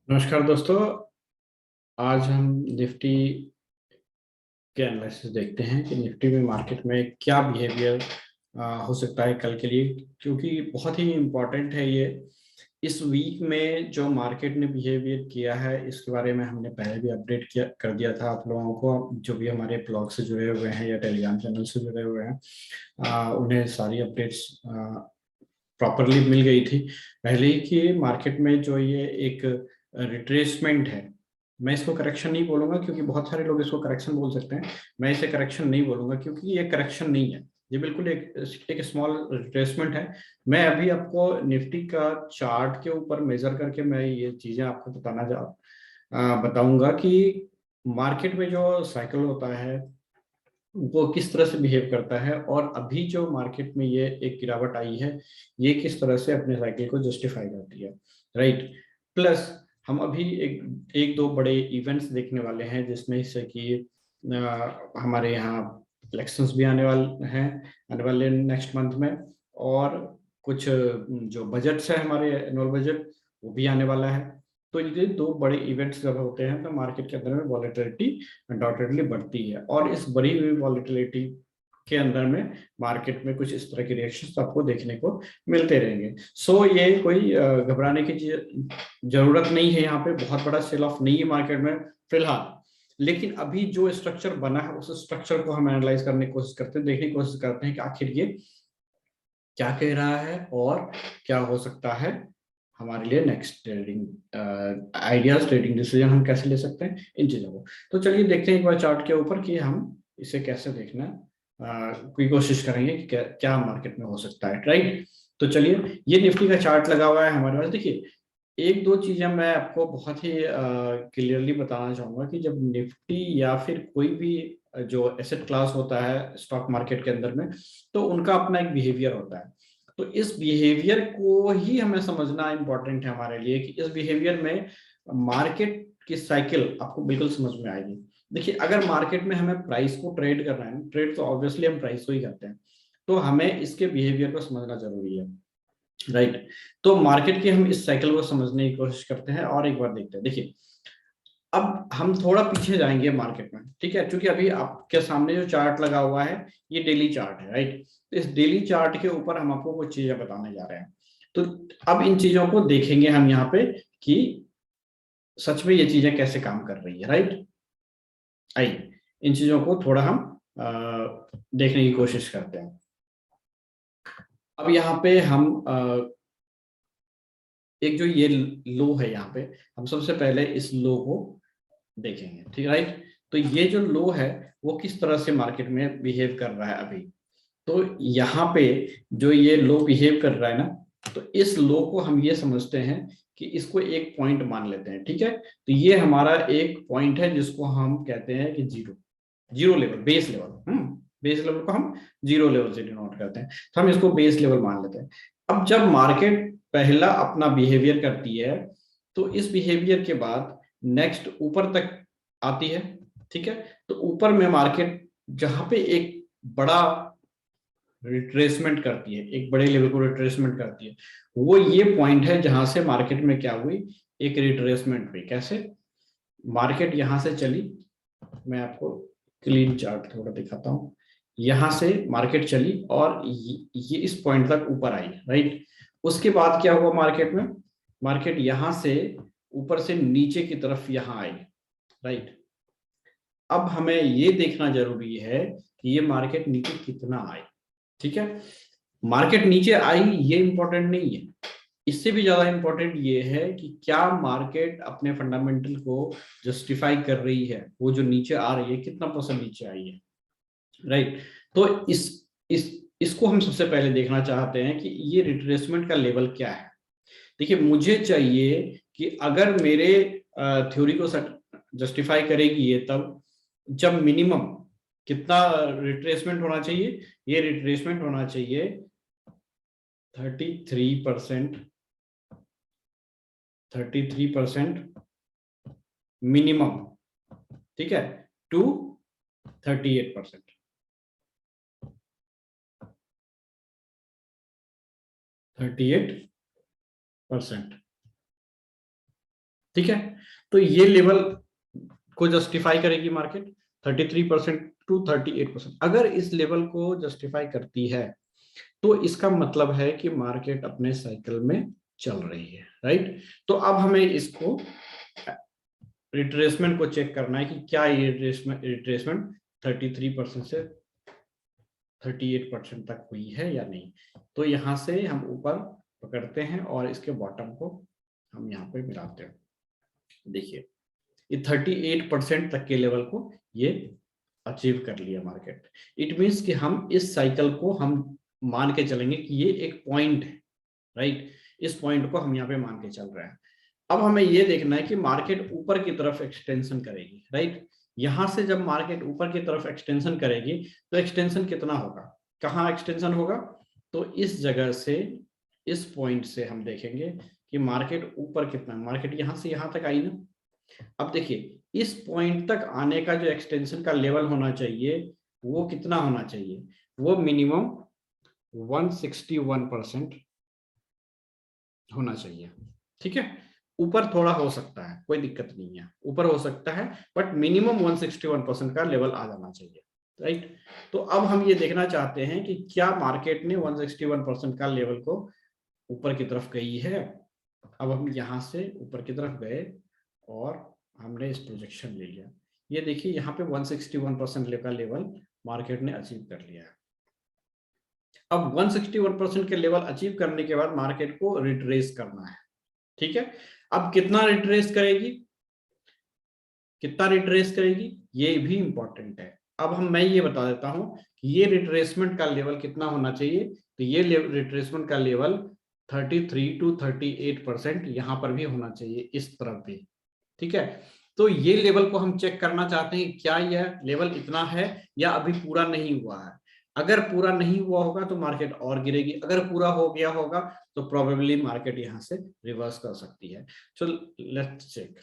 नमस्कार दोस्तों। आज हम निफ्टी के एनालिसिस देखते हैं कि निफ्टी में मार्केट में क्या बिहेवियर हो सकता है कल के लिए, क्योंकि बहुत ही इम्पोर्टेंट है ये। इस वीक में जो मार्केट ने बिहेवियर किया है इसके बारे में हमने पहले भी अपडेट किया कर दिया था आप लोगों को, जो भी हमारे ब्लॉग से जुड़े हुए हैं या टेलीग्राम चैनल से जुड़े हुए हैं। उन्हें सारी अपडेट्स प्रॉपरली मिल गई थी पहले ही कि मार्केट में जो ये एक रिट्रेसमेंट है। मैं इसको करेक्शन नहीं बोलूंगा क्योंकि बहुत सारे लोग इसको करेक्शन बोल सकते हैं। मैं इसे करेक्शन नहीं बोलूंगा क्योंकि ये करेक्शन नहीं है, ये बिल्कुल एक स्मॉल रिट्रेसमेंट है। मैं अभी आपको निफ्टी का चार्ट के ऊपर मेजर करके मैं ये चीजें आपको बताऊंगा कि मार्केट में जो साइकिल होता है वो किस तरह से बिहेव करता है, और अभी जो मार्केट में ये एक गिरावट आई है ये किस तरह से अपने साइकिल को जस्टिफाई करती है। राइट। प्लस हम अभी एक एक दो बड़े इवेंट्स देखने वाले हैं जिसमें से कि हमारे यहाँ इलेक्शंस भी आने वाले नेक्स्ट मंथ में, और कुछ जो बजट्स है हमारे एनुअल बजट वो भी आने वाला है। तो ये दो बड़े इवेंट्स जब होते हैं तो मार्केट के अंदर में वॉलेटिलिटी अनडाउटेडली बढ़ती है, और इस बढ़ी हुई वॉलेटिलिटी के अंदर में मार्केट में कुछ इस तरह के रिएक्शंस आपको देखने को मिलते रहेंगे। सो ये कोई घबराने की जरूरत नहीं है, यहाँ पे बहुत बड़ा सेल ऑफ नहीं है मार्केट में फिलहाल। लेकिन अभी जो स्ट्रक्चर बना है उस स्ट्रक्चर को हम एनालाइज करने की कोशिश करते हैं, देखने की कोशिश करते हैं कि आखिर ये क्या कह रहा है और क्या हो सकता है हमारे लिए next trading ideas, trading decision हम कैसे ले सकते हैं इन चीजों को। तो चलिए देखते हैं एक बार चार्ट के ऊपर कि हम इसे कैसे देखना की कोशिश करेंगे कि क्या मार्केट में हो सकता है। राइट। तो चलिए ये निफ्टी का चार्ट लगा हुआ है हमारे पास। देखिए एक दो चीजें मैं आपको बहुत ही क्लियरली बताना चाहूंगा कि जब निफ्टी या फिर कोई भी जो एसेट क्लास होता है स्टॉक मार्केट के अंदर में, तो उनका अपना एक बिहेवियर होता है। तो इस बिहेवियर को ही हमें समझना इंपॉर्टेंट है हमारे लिए कि इस बिहेवियर में मार्केट की साइकिल आपको बिल्कुल समझ में आएगी। देखिए अगर मार्केट में हमें प्राइस को ट्रेड करना है, ट्रेड तो ऑब्वियसली हम प्राइस को ही करते हैं, तो हमें इसके बिहेवियर को समझना जरूरी है। राइट। तो मार्केट की हम इस साइकिल को समझने की कोशिश करते हैं और एक बार देखते हैं। देखिए अब हम थोड़ा पीछे जाएंगे मार्केट में, ठीक है, क्योंकि अभी आपके सामने जो चार्ट लगा हुआ है ये डेली चार्ट है। राइट। तो इस डेली चार्ट के ऊपर हम आपको कुछ चीजें बताने जा रहे हैं। तो अब इन चीजों को देखेंगे हम यहाँ पे कि सच में ये चीजें कैसे काम कर रही है। राइट। आइए इन चीजों को थोड़ा हम देखने की कोशिश करते हैं। अब यहाँ पे हम एक जो ये लो है यहाँ पे, हम सबसे पहले इस लो को देखेंगे। ठीक है। राइट। तो ये जो लो है वो किस तरह से मार्केट में बिहेव कर रहा है अभी। तो यहाँ पे जो ये लो बिहेव कर रहा है ना, तो इस लो को हम ये समझते हैं कि इसको एक पॉइंट मान लेते हैं। ठीक है। तो ये हमारा एक पॉइंट है जिसको हम कहते हैं कि zero, zero level, base level. Base level को हम जीरो लेवल से डिनोट करते हैं, तो हम इसको बेस लेवल मान लेते हैं। अब जब मार्केट पहला अपना बिहेवियर करती है तो इस बिहेवियर के बाद नेक्स्ट ऊपर तक आती है। ठीक है। तो ऊपर में मार्केट जहां पे एक बड़ा रिट्रेसमेंट करती है, एक बड़े लेवल को रिट्रेसमेंट करती है, वो ये पॉइंट है जहां से मार्केट में क्या हुई, एक रिट्रेसमेंट हुई। कैसे मार्केट यहां से चली, मैं आपको क्लीन चार्ट थोड़ा दिखाता हूँ। यहां से मार्केट चली और ये इस पॉइंट तक ऊपर आई। राइट। उसके बाद क्या हुआ मार्केट में, मार्केट यहां से ऊपर से नीचे की तरफ यहां आई। राइट। अब हमें ये देखना जरूरी है कि ये मार्केट नीचे कितना आई। ठीक है। मार्केट नीचे आई ये इंपॉर्टेंट नहीं है, इससे भी ज्यादा इंपॉर्टेंट ये है कि क्या मार्केट अपने फंडामेंटल को जस्टिफाई कर रही है। वो जो नीचे आ रही है कितना परसेंट नीचे आई है। राइट। तो इस इसको हम सबसे पहले देखना चाहते हैं कि ये रिट्रेसमेंट का लेवल क्या है। देखिए मुझे चाहिए कि अगर मेरे थ्योरी को जस्टिफाई करेगी ये तब जब मिनिमम कितना रिट्रेसमेंट होना चाहिए, ये रिट्रेसमेंट होना चाहिए 33%, 33% मिनिमम। ठीक है। टू 38%, 38%। ठीक है, तो ये लेवल को जस्टिफाई करेगी मार्केट 33% टू 38%। अगर इस लेवल को जस्टिफाई करती है तो इसका मतलब है कि मार्केट अपने साइकिल में चल रही है, राइट। तो अब हमें इसको रिट्रेसमेंट को चेक करना है कि क्या ये रिट्रेसमेंट 33% से 38% तक हुई है या नहीं। तो यहां से हम ऊपर पकड़ते हैं और इसके बॉटम को हम यहाँ पे मिलाते हैं। देखिए ये 38% तक के लेवल को ये अचीव कर लिया मार्केट। इट मीन्स कि हम इस साइकिल को हम मान के चलेंगे कि ये एक पॉइंट है, राइट। इस पॉइंट को हम यहाँ पे मान के चल रहे हैं। अब हमें ये देखना है कि मार्केट ऊपर की तरफ एक्सटेंशन करेगी, राइट। यहां से जब मार्केट ऊपर की तरफ एक्सटेंशन करेगी तो एक्सटेंशन कितना होगा, कहाँ एक्सटेंशन होगा, तो इस जगह से, इस पॉइंट से हम देखेंगे कि मार्केट ऊपर कितना, मार्केट यहां से यहां तक आई ना। अब देखिए इस पॉइंट तक आने का जो एक्सटेंशन का लेवल होना चाहिए वो कितना होना चाहिए, वो मिनिमम 161% होना चाहिए। ठीक है, ऊपर थोड़ा हो सकता है, कोई दिक्कत नहीं है, ऊपर हो सकता है, बट मिनिमम 161% का लेवल आ जाना चाहिए, राइट। तो अब हम ये देखना चाहते हैं कि क्या मार्केट ने 161% का लेवल को ऊपर की तरफ गई है। अब हम यहां से ऊपर की तरफ गए और हमने इस प्रोजेक्शन ले लिया। ये देखिए यहाँ पे 161% का लेवल मार्केट ने अचीव कर लिया है। अब 161% के लेवल अचीव करने के बाद मार्केट को रिट्रेस करना है। ठीक है, अब कितना रिट्रेस करेगी, कितना रिट्रेस करेगी ये भी इंपॉर्टेंट है। अब मैं ये बता देता हूं कि ये रिट्रेसमेंट का लेवल कितना होना चाहिए। तो ये रिट्रेसमेंट का लेवल 33 टू 38% यहां पर भी होना चाहिए, इस तरफ भी। ठीक है, तो ये लेवल को हम चेक करना चाहते हैं क्या यह लेवल इतना है या अभी पूरा नहीं हुआ है। अगर पूरा नहीं हुआ होगा तो मार्केट और गिरेगी, अगर पूरा हो गया होगा तो प्रोबेबली मार्केट यहां से रिवर्स कर सकती है। So let's check.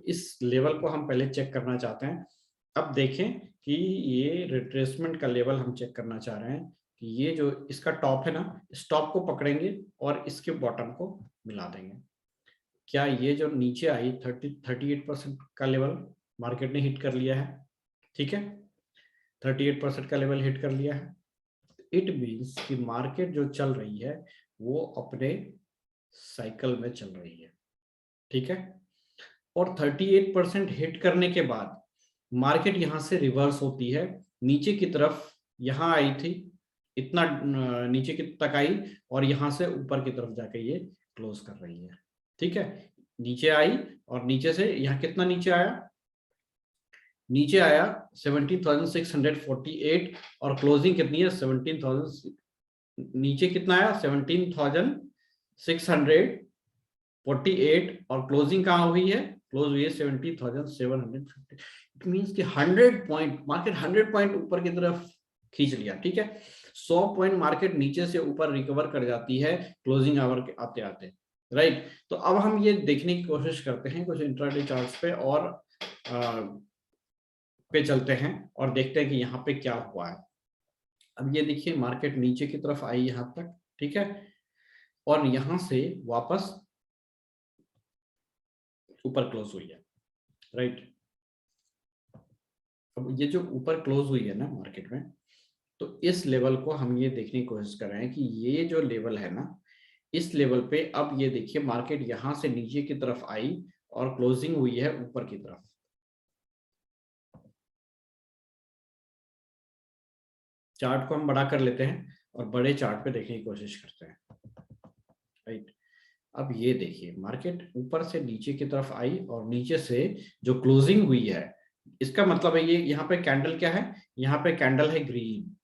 इस लेवल को हम पहले चेक करना चाहते हैं। अब देखें कि ये रिट्रेसमेंट का लेवल हम चेक करना चाह रहे हैं कि ये जो इसका टॉप है ना, इस टॉप को पकड़ेंगे और इसके बॉटम को मिला देंगे। क्या ये जो नीचे आई 38% का लेवल मार्केट ने हिट कर लिया है। ठीक है, 38% का लेवल हिट कर लिया है। इट मीन्स कि मार्केट जो चल रही है वो अपने साइकिल में चल रही है। ठीक है, और 38% हिट करने के बाद मार्केट यहां से रिवर्स होती है नीचे की तरफ। यहां आई थी, इतना नीचे की तक आई और यहां से ऊपर की तरफ जाके ये क्लोज कर रही है। ठीक है, नीचे आई और नीचे से यहाँ कितना नीचे आया, नीचे आया 17,648 और क्लोजिंग कितनी है 17,000। नीचे कितना आया 17,648 और क्लोजिंग कहाँ हुई है, क्लोज हुई है 17,750। इट मींस कि 100 पॉइंट मार्केट 100 पॉइंट ऊपर की तरफ खींच लिया। ठीक है, 100 पॉइंट मार्केट नीचे से ऊपर रिकवर कर जाती है क्लोजिंग आवर के आते आते, राइट। तो अब हम ये देखने की कोशिश करते हैं कुछ इंट्राडे चार्ट्स पे और पे चलते हैं और देखते हैं कि यहाँ पे क्या हुआ है। अब ये देखिए मार्केट नीचे की तरफ आई यहाँ तक, ठीक है, और यहां से वापस ऊपर क्लोज हुई है, राइट। अब ये जो ऊपर क्लोज हुई है ना मार्केट में, तो इस लेवल को हम ये देखने की कोशिश कर रहे हैं कि ये जो लेवल है ना, इस लेवल पे अब ये देखिए मार्केट यहां से नीचे की तरफ आई और क्लोजिंग हुई है ऊपर की तरफ। चार्ट को हम बड़ा कर लेते हैं और बड़े चार्ट पे देखने की कोशिश करते हैं, राइट। अब ये देखिए मार्केट ऊपर से नीचे की तरफ आई और नीचे से जो क्लोजिंग हुई है, इसका मतलब है ये यहाँ पे कैंडल क्या है, यहाँ पे कैंडल है ग्रीन।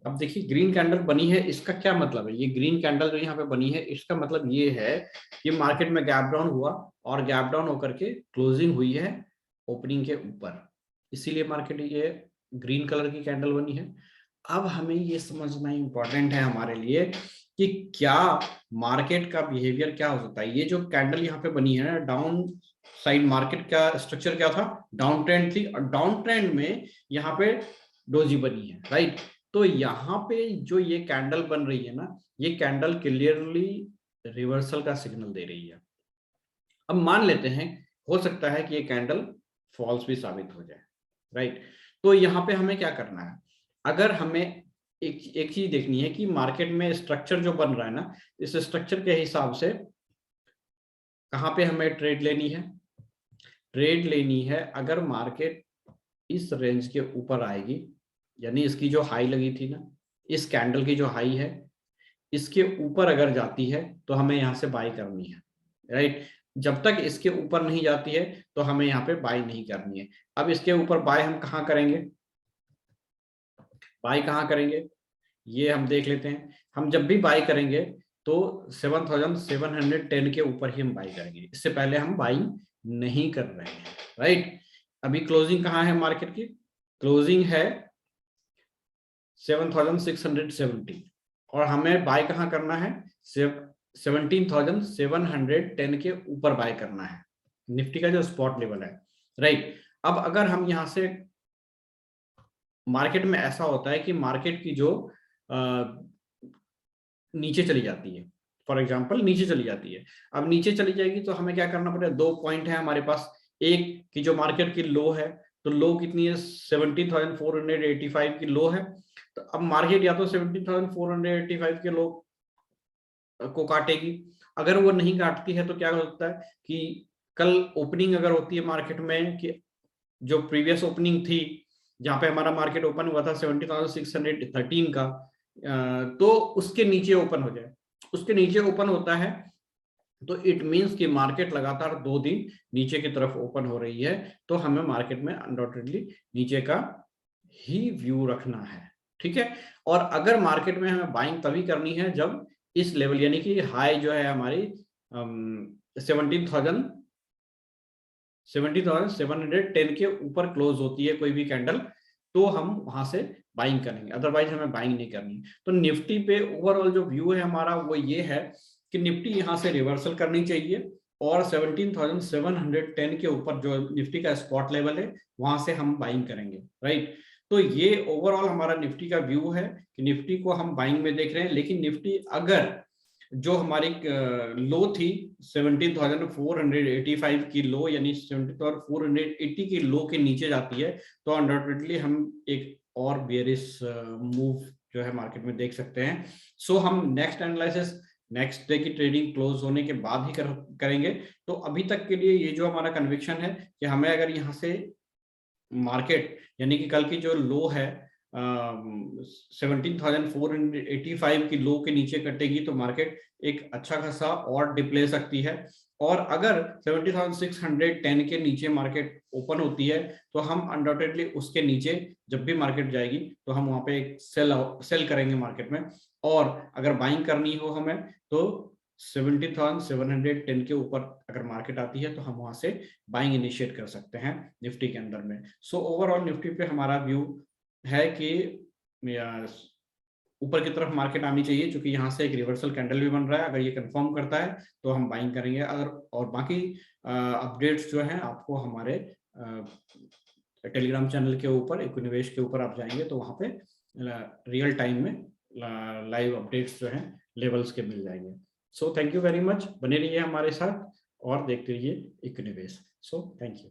अब देखिए ग्रीन कैंडल बनी है, इसका क्या मतलब है, ये ग्रीन कैंडल जो यहाँ पे बनी है इसका मतलब ये है कि मार्केट में गैप डाउन हुआ और गैप डाउन होकर के क्लोजिंग हुई है ओपनिंग के ऊपर, इसीलिए मार्केट ये ग्रीन कलर की कैंडल बनी है। अब हमें ये समझना इंपॉर्टेंट है हमारे लिए कि क्या मार्केट का बिहेवियर क्या हो सकता है। ये जो कैंडल यहाँ पे बनी है ना डाउन साइड मार्केट का स्ट्रक्चर क्या था, डाउन ट्रेंड थी, और डाउन ट्रेंड में यहाँ पे डोजी बनी है, राइट। तो यहाँ पे जो ये कैंडल बन रही है ना, ये कैंडल क्लियरली रिवर्सल का सिग्नल दे रही है। अब मान लेते हैं हो सकता है कि ये कैंडल फॉल्स भी साबित हो जाए, राइट। तो यहाँ पे हमें क्या करना है, अगर हमें एक चीज देखनी है कि मार्केट में स्ट्रक्चर जो बन रहा है ना, इस स्ट्रक्चर के हिसाब से कहाँ पे हमें ट्रेड लेनी है, ट्रेड लेनी है अगर मार्केट इस रेंज के ऊपर आएगी, यानी इसकी जो हाई लगी थी ना, इस कैंडल की जो हाई है, इसके ऊपर अगर जाती है तो हमें यहाँ से बाई करनी है, राइट। जब तक इसके ऊपर नहीं जाती है तो हमें यहाँ पे बाई नहीं करनी है। अब इसके ऊपर बाय हम कहाँ करेंगे, बाय कहाँ करेंगे ये हम देख लेते हैं। हम जब भी बाय करेंगे तो 7710 के ऊपर ही हम बाई करेंगे, इससे पहले हम बाई नहीं कर रहे हैं, राइट। अभी क्लोजिंग कहाँ है मार्केट की, क्लोजिंग है 7670 और हमें बाय कहाँ करना है, 17,710 के ऊपर बाय करना है, निफ्टी का जो स्पॉट लेवल है, राइट। अब अगर हम यहाँ से, मार्केट में ऐसा होता है कि मार्केट की जो नीचे चली जाती है, फॉर एग्जांपल नीचे चली जाती है, अब नीचे चली जाएगी तो हमें क्या करना पड़ेगा, दो पॉइंट है हमारे पास, एक की जो मार्केट की लो है, तो लो कितनी है 17,485 की लो है। तो अब मार्केट या तो 17,485 के लो को काटेगी, अगर वो नहीं काटती है तो क्या हो सकता है कि कल ओपनिंग अगर होती है मार्केट में कि जो प्रीवियस ओपनिंग थी जहां पे हमारा मार्केट ओपन हुआ था 70,613 का, तो उसके नीचे ओपन हो जाए, उसके नीचे ओपन होता है तो इट मींस कि मार्केट लगातार 2 दिन नीचे की तरफ ओपन हो रही है, तो हमें मार्केट में अनडाउटेडली नीचे का ही व्यू रखना है, ठीक है। और अगर मार्केट में हमें बाइंग तभी करनी है जब इस लेवल यानी कि हाई जो है हमारी 17,710 के ऊपर क्लोज होती है कोई भी कैंडल, तो हम वहां से बाइंग करेंगे, अदरवाइज हमें बाइंग नहीं करनी। तो निफ्टी पे ओवरऑल जो व्यू है हमारा वो ये है कि निफ्टी यहां से रिवर्सल करनी चाहिए और 17,710 के ऊपर जो निफ्टी का स्पॉट लेवल है वहां से हम बाइंग करेंगे, राइट। तो ये ओवरऑल हमारा निफ्टी का व्यू है कि निफ्टी को हम बाइंग में देख रहे हैं, लेकिन निफ्टी अगर जो हमारी लो थी 17,485 की लो, यानी 17,480 की लो के नीचे जाती है तो अनडाउटेडली हम एक और बेयरिश मूव जो है मार्केट में देख सकते हैं। सो हम नेक्स्ट एनालिसिस नेक्स्ट डे की ट्रेडिंग क्लोज होने के बाद ही करेंगे। तो अभी तक के लिए ये जो हमारा कन्विक्शन है कि हमें अगर यहाँ से मार्केट यानी कि कल की जो लो है 17,485 की लो के नीचे कटेगी तो मार्केट एक अच्छा खासा और डिप ले सकती है, और अगर 70,610 के नीचे मार्केट ओपन होती है तो हम अनडाउटेडली उसके नीचे जब भी मार्केट जाएगी तो हम वहां पे एक सेल करेंगे मार्केट में, और अगर बाइंग करनी हो हमें तो 70,710 के ऊपर अगर मार्केट आती है तो हम वहां से बाइंग इनिशिएट कर सकते हैं निफ्टी के अंदर में। सो ओवरऑल निफ्टी पे हमारा व्यू है कि ऊपर की तरफ मार्केट आनी चाहिए, क्योंकि यहाँ से एक रिवर्सल कैंडल भी बन रहा है, अगर ये कंफर्म करता है तो हम बाइंग करेंगे। अगर और बाकी अपडेट्स जो हैं आपको हमारे टेलीग्राम चैनल के ऊपर इक्विनिवेश के ऊपर आप जाएंगे तो वहाँ पे रियल टाइम में लाइव अपडेट्स जो हैं लेवल्स के मिल जाएंगे। So thank you very much, बने रहिए हमारे साथ और देखते रहिए इक्विनिवेश। So thank you.